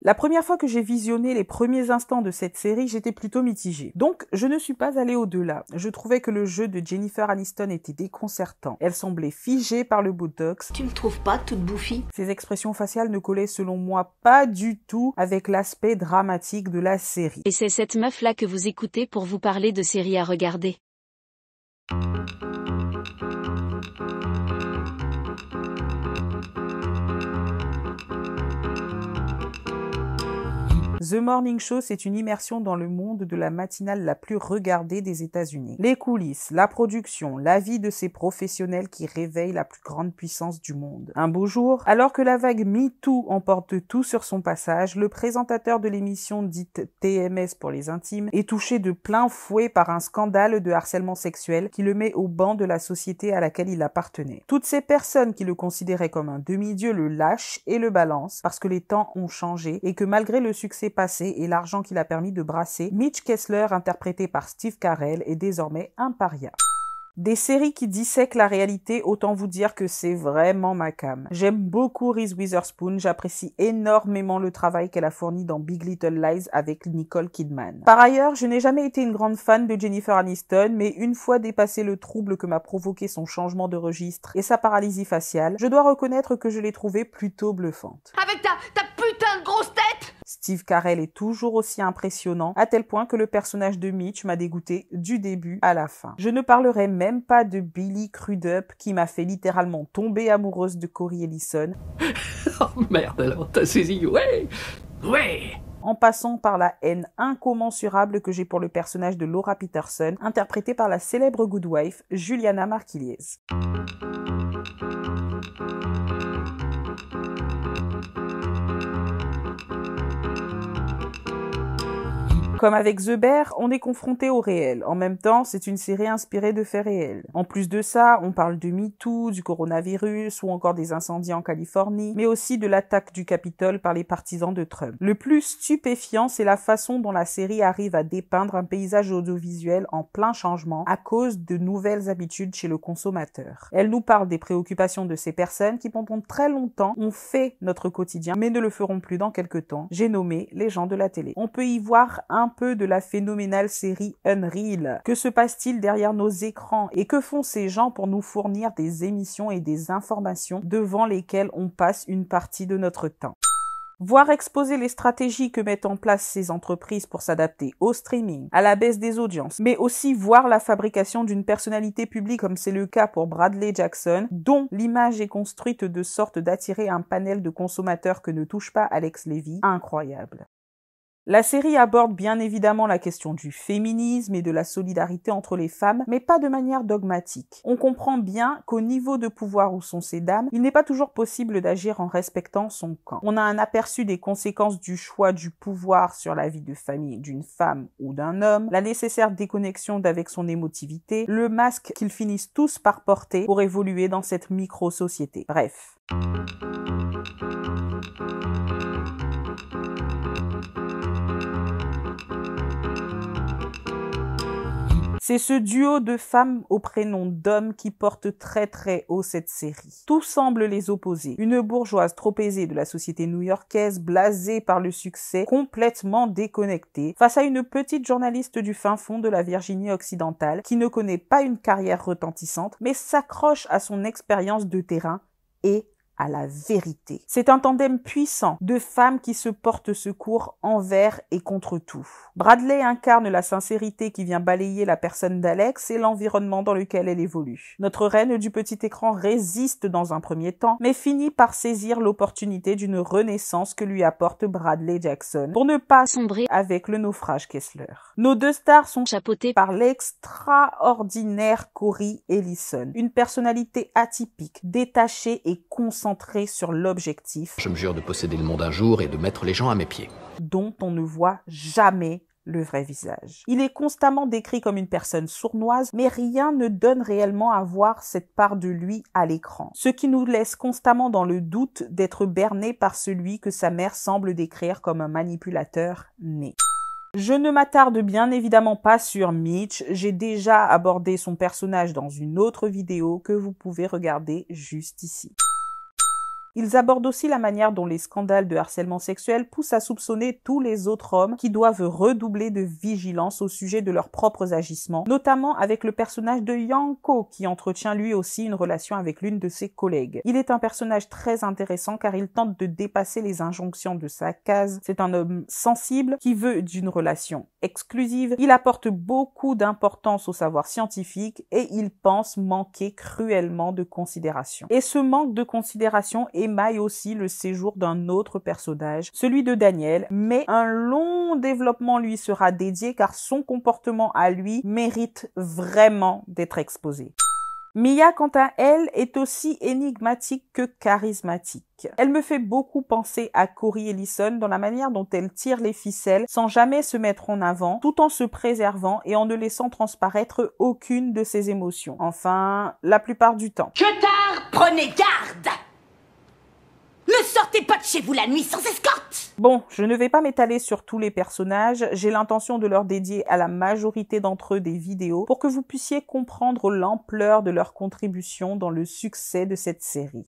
La première fois que j'ai visionné les premiers instants de cette série, j'étais plutôt mitigée. Donc, je ne suis pas allée au-delà. Je trouvais que le jeu de Jennifer Aniston était déconcertant. Elle semblait figée par le botox. Tu me trouves pas toute bouffie? Ses expressions faciales ne collaient selon moi pas du tout avec l'aspect dramatique de la série. Et c'est cette meuf-là que vous écoutez pour vous parler de séries à regarder. The Morning Show, c'est une immersion dans le monde de la matinale la plus regardée des États-Unis. Les coulisses, la production, la vie de ces professionnels qui réveillent la plus grande puissance du monde. Un beau jour, alors que la vague MeToo emporte tout sur son passage, le présentateur de l'émission dite TMS pour les intimes est touché de plein fouet par un scandale de harcèlement sexuel qui le met au banc de la société à laquelle il appartenait. Toutes ces personnes qui le considéraient comme un demi-dieu le lâchent et le balancent parce que les temps ont changé et que malgré le succès passé et l'argent qu'il a permis de brasser, Mitch Kessler, interprété par Steve Carell, est désormais un paria. Des séries qui dissèquent la réalité, autant vous dire que c'est vraiment ma came. J'aime beaucoup Reese Witherspoon, j'apprécie énormément le travail qu'elle a fourni dans Big Little Lies avec Nicole Kidman. Par ailleurs, je n'ai jamais été une grande fan de Jennifer Aniston, mais une fois dépassé le trouble que m'a provoqué son changement de registre et sa paralysie faciale, je dois reconnaître que je l'ai trouvée plutôt bluffante. Avec ta putain de grosse tête! Steve Carell est toujours aussi impressionnant, à tel point que le personnage de Mitch m'a dégoûté du début à la fin. Je ne parlerai même pas de Billy Crudup, qui m'a fait littéralement tomber amoureuse de Corey Ellison. Oh merde alors, t'as saisi, ouais. En passant par la haine incommensurable que j'ai pour le personnage de Laura Peterson, interprété par la célèbre Good Wife, Juliana Margulies. Comme avec The Bear, on est confronté au réel. En même temps, c'est une série inspirée de faits réels. En plus de ça, on parle de MeToo, du coronavirus ou encore des incendies en Californie, mais aussi de l'attaque du Capitole par les partisans de Trump. Le plus stupéfiant, c'est la façon dont la série arrive à dépeindre un paysage audiovisuel en plein changement à cause de nouvelles habitudes chez le consommateur. Elle nous parle des préoccupations de ces personnes qui pendant très longtemps ont fait notre quotidien, mais ne le feront plus dans quelques temps. J'ai nommé les gens de la télé. On peut y voir un peu de la phénoménale série Unreal. Que se passe-t-il derrière nos écrans et que font ces gens pour nous fournir des émissions et des informations devant lesquelles on passe une partie de notre temps? Voir exposer les stratégies que mettent en place ces entreprises pour s'adapter au streaming, à la baisse des audiences, mais aussi voir la fabrication d'une personnalité publique comme c'est le cas pour Bradley Jackson, dont l'image est construite de sorte d'attirer un panel de consommateurs que ne touche pas Alex Levy, incroyable. La série aborde bien évidemment la question du féminisme et de la solidarité entre les femmes, mais pas de manière dogmatique. On comprend bien qu'au niveau de pouvoir où sont ces dames, il n'est pas toujours possible d'agir en respectant son camp. On a un aperçu des conséquences du choix du pouvoir sur la vie de famille d'une femme ou d'un homme, la nécessaire déconnexion d'avec son émotivité, le masque qu'ils finissent tous par porter pour évoluer dans cette micro-société. Bref. C'est ce duo de femmes au prénom d'hommes qui porte très haut cette série. Tout semble les opposer. Une bourgeoise trop aisée de la société new-yorkaise, blasée par le succès, complètement déconnectée, face à une petite journaliste du fin fond de la Virginie occidentale qui ne connaît pas une carrière retentissante, mais s'accroche à son expérience de terrain et à la vérité. C'est un tandem puissant de femmes qui se portent secours envers et contre tout. Bradley incarne la sincérité qui vient balayer la personne d'Alex et l'environnement dans lequel elle évolue. Notre reine du petit écran résiste dans un premier temps, mais finit par saisir l'opportunité d'une renaissance que lui apporte Bradley Jackson pour ne pas sombrer avec le naufrage Kessler. Nos deux stars sont chapeautées par l'extraordinaire Corey Ellison, une personnalité atypique, détachée et concentrée sur l'objectif. Je me jure de posséder le monde un jour et de mettre les gens à mes pieds. Dont on ne voit jamais le vrai visage. Il est constamment décrit comme une personne sournoise, mais rien ne donne réellement à voir cette part de lui à l'écran. Ce qui nous laisse constamment dans le doute d'être berné par celui que sa mère semble décrire comme un manipulateur né. Je ne m'attarde bien évidemment pas sur Mitch, j'ai déjà abordé son personnage dans une autre vidéo que vous pouvez regarder juste ici. Ils abordent aussi la manière dont les scandales de harcèlement sexuel poussent à soupçonner tous les autres hommes qui doivent redoubler de vigilance au sujet de leurs propres agissements, notamment avec le personnage de Yanko qui entretient lui aussi une relation avec l'une de ses collègues. Il est un personnage très intéressant car il tente de dépasser les injonctions de sa case. C'est un homme sensible qui veut d'une relation exclusive. Il apporte beaucoup d'importance au savoir scientifique et il pense manquer cruellement de considération. Et ce manque de considération émaille aussi le séjour d'un autre personnage, celui de Daniel, mais un long développement lui sera dédié car son comportement à lui mérite vraiment d'être exposé. Mia, quant à elle, est aussi énigmatique que charismatique. Elle me fait beaucoup penser à Corey Ellison dans la manière dont elle tire les ficelles sans jamais se mettre en avant, tout en se préservant et en ne laissant transparaître aucune de ses émotions. Enfin, la plupart du temps. Que tard, prenez garde! Ne sortez pas de chez vous la nuit sans escorte! Bon, je ne vais pas m'étaler sur tous les personnages, j'ai l'intention de leur dédier à la majorité d'entre eux des vidéos pour que vous puissiez comprendre l'ampleur de leur contribution dans le succès de cette série.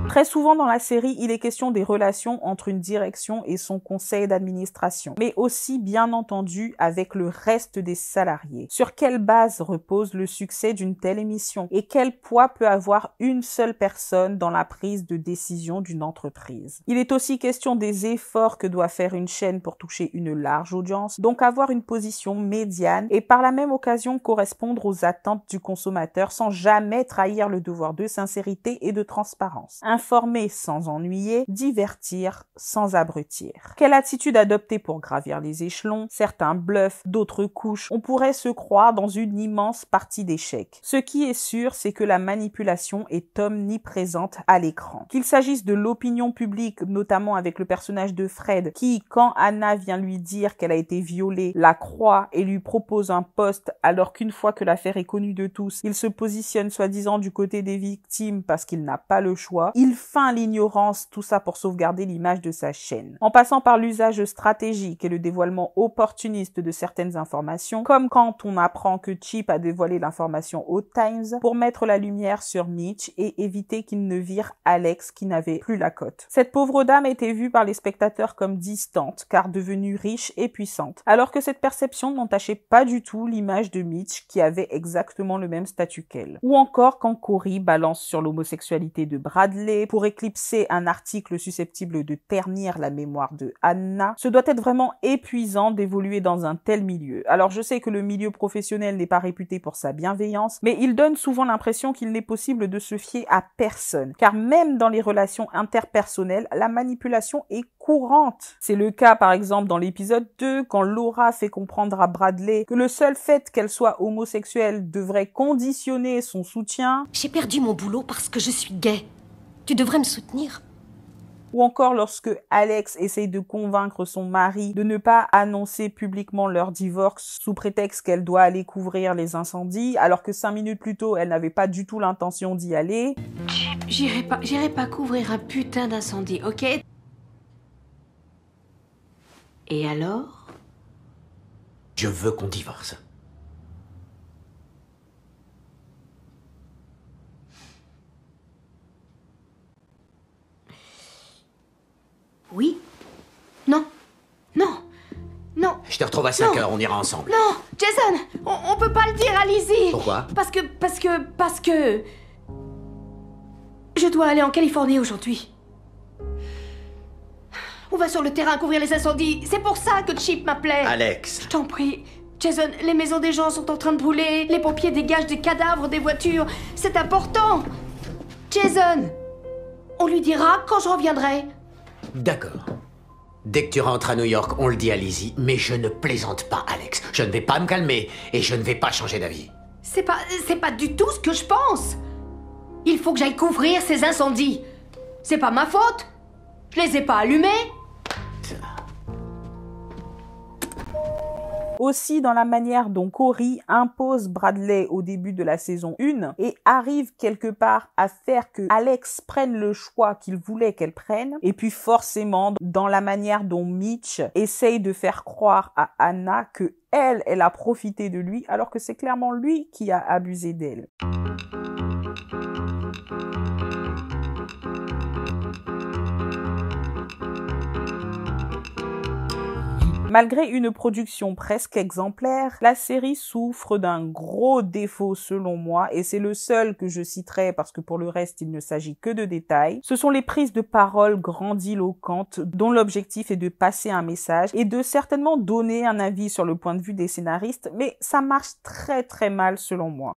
Très souvent dans la série, il est question des relations entre une direction et son conseil d'administration, mais aussi bien entendu avec le reste des salariés. Sur quelle base repose le succès d'une telle émission et quel poids peut avoir une seule personne dans la prise de décision d'une entreprise? Il est aussi question des efforts que doit faire une chaîne pour toucher une large audience, donc avoir une position médiane et par la même occasion correspondre aux attentes du consommateur sans jamais trahir le devoir de sincérité et de transparence. Informer sans ennuyer, divertir sans abrutir. Quelle attitude adopter pour gravir les échelons? Certains bluffent, d'autres couchent. On pourrait se croire dans une immense partie d'échecs. Ce qui est sûr, c'est que la manipulation est omniprésente à l'écran. Qu'il s'agisse de l'opinion publique, notamment avec le personnage de Fred, qui, quand Anna vient lui dire qu'elle a été violée, la croit et lui propose un poste, alors qu'une fois que l'affaire est connue de tous, il se positionne soi-disant du côté des victimes parce qu'il n'a pas le choix. Il feint l'ignorance, tout ça pour sauvegarder l'image de sa chaîne. En passant par l'usage stratégique et le dévoilement opportuniste de certaines informations, comme quand on apprend que Chip a dévoilé l'information au Times pour mettre la lumière sur Mitch et éviter qu'il ne vire Alex qui n'avait plus la cote. Cette pauvre dame était vue par les spectateurs comme distante, car devenue riche et puissante, alors que cette perception n'entachait pas du tout l'image de Mitch qui avait exactement le même statut qu'elle. Ou encore quand Corey balance sur l'homosexualité de Bradley pour éclipser un article susceptible de ternir la mémoire de Anna. Ce doit être vraiment épuisant d'évoluer dans un tel milieu. Alors je sais que le milieu professionnel n'est pas réputé pour sa bienveillance, mais il donne souvent l'impression qu'il n'est possible de se fier à personne, car même dans les relations interpersonnelles, la manipulation est courante. C'est le cas par exemple dans l'épisode 2, quand Laura fait comprendre à Bradley que le seul fait qu'elle soit homosexuelle devrait conditionner son soutien. J'ai perdu mon boulot parce que je suis gay. Tu devrais me soutenir. Ou encore lorsque Alex essaye de convaincre son mari de ne pas annoncer publiquement leur divorce sous prétexte qu'elle doit aller couvrir les incendies, alors que 5 minutes plus tôt, elle n'avait pas du tout l'intention d'y aller. J'irai pas couvrir un putain d'incendie, ok? Et alors? Je veux qu'on divorce. Oui? Non? Non? Non? Je te retrouve à 5 heures, on ira ensemble. Non! Jason! On peut pas le dire à Lizzie! Pourquoi? Parce que... Je dois aller en Californie aujourd'hui. On va sur le terrain couvrir les incendies. C'est pour ça que Chip m'appelait. Alex. Je t'en prie. Jason, les maisons des gens sont en train de brûler. Les pompiers dégagent des cadavres des voitures. C'est important. Jason! On lui dira quand je reviendrai. D'accord. Dès que tu rentres à New York, on le dit à Lizzie, mais je ne plaisante pas, Alex. Je ne vais pas me calmer et je ne vais pas changer d'avis. C'est pas du tout ce que je pense. Il faut que j'aille couvrir ces incendies. C'est pas ma faute. Je les ai pas allumés. Aussi dans la manière dont Cory impose Bradley au début de la saison 1 et arrive quelque part à faire que Alex prenne le choix qu'il voulait qu'elle prenne. Et puis forcément dans la manière dont Mitch essaye de faire croire à Anna que elle a profité de lui alors que c'est clairement lui qui a abusé d'elle. Malgré une production presque exemplaire, la série souffre d'un gros défaut selon moi, et c'est le seul que je citerai parce que pour le reste il ne s'agit que de détails. Ce sont les prises de parole grandiloquentes dont l'objectif est de passer un message et de certainement donner un avis sur le point de vue des scénaristes, mais ça marche très mal selon moi.